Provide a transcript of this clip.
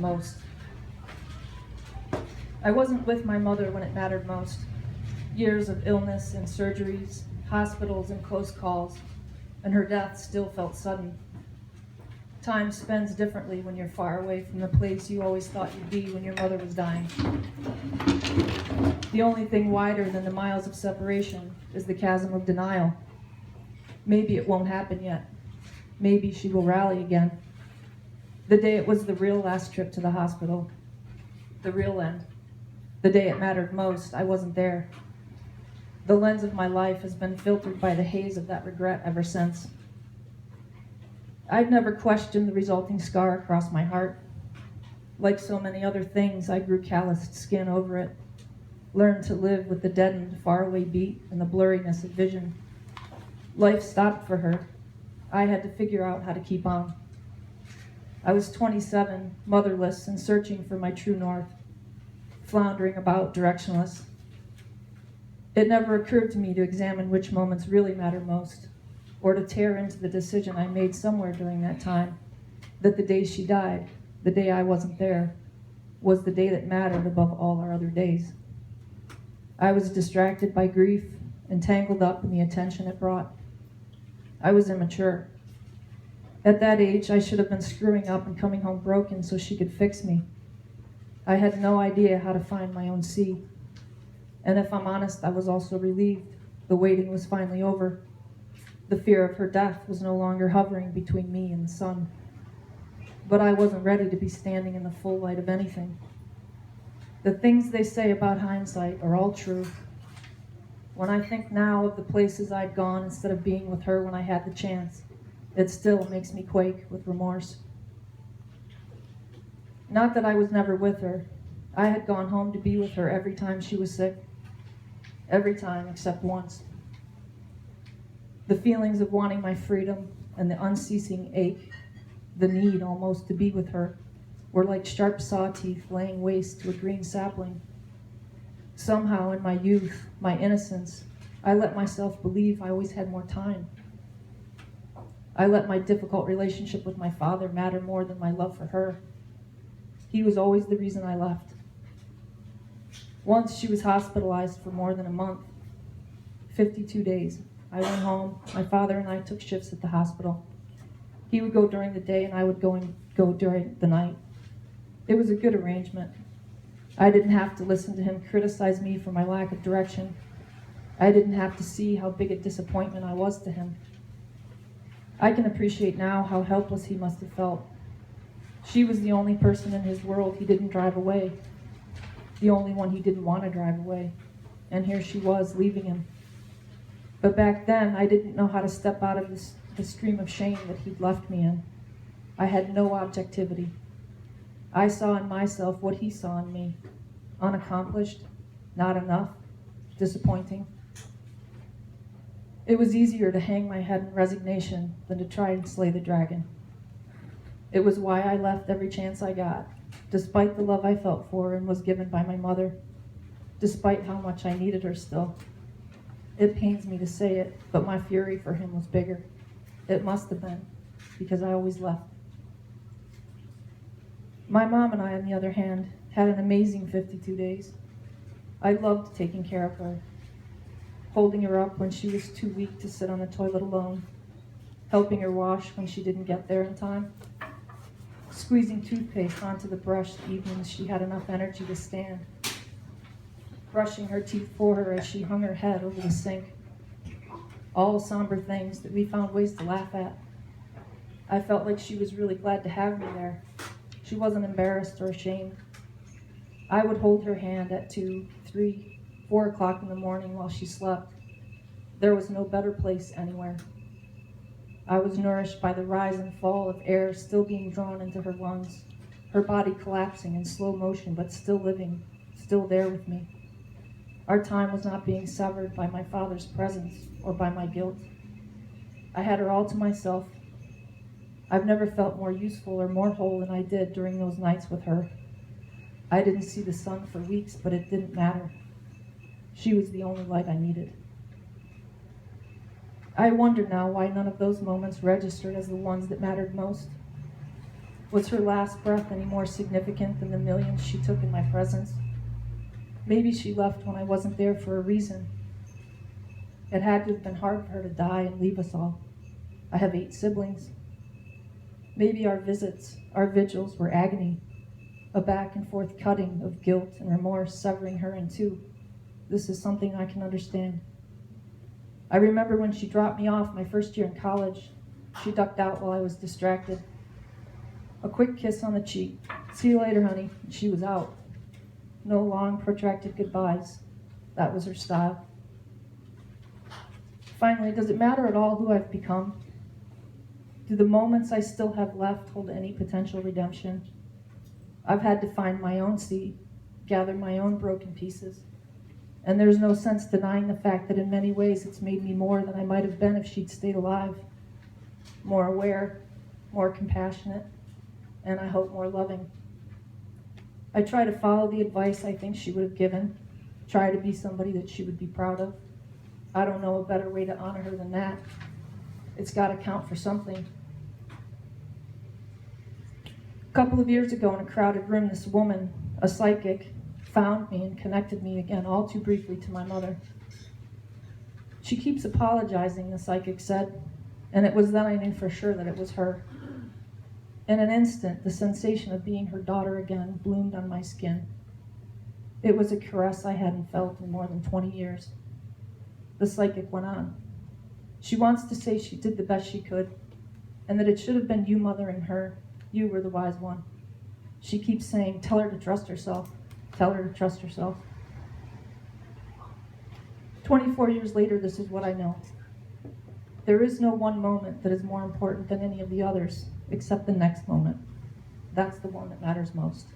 most. I wasn't with my mother when it mattered most. Years of illness and surgeries, hospitals and close calls, and her death still felt sudden. Time spends differently when you're far away from the place you always thought you'd be when your mother was dying. The only thing wider than the miles of separation is the chasm of denial. Maybe it won't happen yet. Maybe she will rally again. The day it was the real last trip to the hospital, the real end. The day it mattered most, I wasn't there. The lens of my life has been filtered by the haze of that regret ever since. I'd never questioned the resulting scar across my heart. Like so many other things, I grew calloused skin over it, learned to live with the deadened, faraway beat and the blurriness of vision. Life stopped for her. I had to figure out how to keep on. I was 27, motherless, and searching for my true north, floundering about directionless. It never occurred to me to examine which moments really matter most, or to tear into the decision I made somewhere during that time, that the day she died, the day I wasn't there, was the day that mattered above all our other days. I was distracted by grief and tangled up in the attention it brought. I was immature. At that age, I should have been screwing up and coming home broken so she could fix me. I had no idea how to find my own sea. And if I'm honest, I was also relieved. The waiting was finally over. The fear of her death was no longer hovering between me and the sun. But I wasn't ready to be standing in the full light of anything. The things they say about hindsight are all true. When I think now of the places I'd gone instead of being with her when I had the chance, it still makes me quake with remorse. Not that I was never with her. I had gone home to be with her every time she was sick. Every time except once. The feelings of wanting my freedom and the unceasing ache, the need almost to be with her, were like sharp saw teeth laying waste to a green sapling. Somehow in my youth, my innocence, I let myself believe I always had more time. I let my difficult relationship with my father matter more than my love for her. He was always the reason I left. Once she was hospitalized for more than a month, 52 days. I went home. My father and I took shifts at the hospital. He would go during the day and I would go during the night. It was a good arrangement. I didn't have to listen to him criticize me for my lack of direction. I didn't have to see how big a disappointment I was to him. I can appreciate now how helpless he must have felt. She was the only person in his world he didn't drive away, the only one he didn't want to drive away, and here she was leaving him. But back then, I didn't know how to step out of the stream of shame that he'd left me in. I had no objectivity. I saw in myself what he saw in me: unaccomplished, not enough, disappointing. It was easier to hang my head in resignation than to try and slay the dragon. It was why I left every chance I got, despite the love I felt for her and was given by my mother, despite how much I needed her still. It pains me to say it, but my fury for him was bigger. It must have been, because I always left. My mom and I, on the other hand, had an amazing 52 days. I loved taking care of her, holding her up when she was too weak to sit on the toilet alone, helping her wash when she didn't get there in time, squeezing toothpaste onto the brush the evenings she had enough energy to stand, brushing her teeth for her as she hung her head over the sink. All somber things that we found ways to laugh at. I felt like she was really glad to have me there. She wasn't embarrassed or ashamed. I would hold her hand at 2, 3, 4 o'clock in the morning while she slept. There was no better place anywhere. I was nourished by the rise and fall of air still being drawn into her lungs, her body collapsing in slow motion but still living, still there with me. Our time was not being severed by my father's presence or by my guilt. I had her all to myself. I've never felt more useful or more whole than I did during those nights with her. I didn't see the sun for weeks, but it didn't matter. She was the only light I needed. I wonder now why none of those moments registered as the ones that mattered most. Was her last breath any more significant than the millions she took in my presence? Maybe she left when I wasn't there for a reason. It had to have been hard for her to die and leave us all. I have 8 siblings. Maybe our visits, our vigils were agony, a back and forth cutting of guilt and remorse severing her in two. This is something I can understand. I remember when she dropped me off my first year in college. She ducked out while I was distracted. A quick kiss on the cheek. "See you later, honey." And she was out. No long, protracted goodbyes. That was her style. Finally, does it matter at all who I've become? Do the moments I still have left hold any potential redemption? I've had to find my own seed, gather my own broken pieces. And there's no sense denying the fact that in many ways it's made me more than I might have been if she'd stayed alive. More aware, more compassionate, and I hope more loving. I try to follow the advice I think she would have given, try to be somebody that she would be proud of. I don't know a better way to honor her than that. It's got to count for something. A couple of years ago in a crowded room, this woman, a psychic, found me and connected me again, all too briefly, to my mother. She keeps apologizing, the psychic said, and it was then I knew for sure that it was her. In an instant, the sensation of being her daughter again bloomed on my skin. It was a caress I hadn't felt in more than 20 years. The psychic went on. She wants to say she did the best she could, and that it should have been you mothering her. You were the wise one. She keeps saying, tell her to trust herself. Tell her to trust herself. 24 years later, this is what I know. There is no one moment that is more important than any of the others, except the next moment. That's the one that matters most.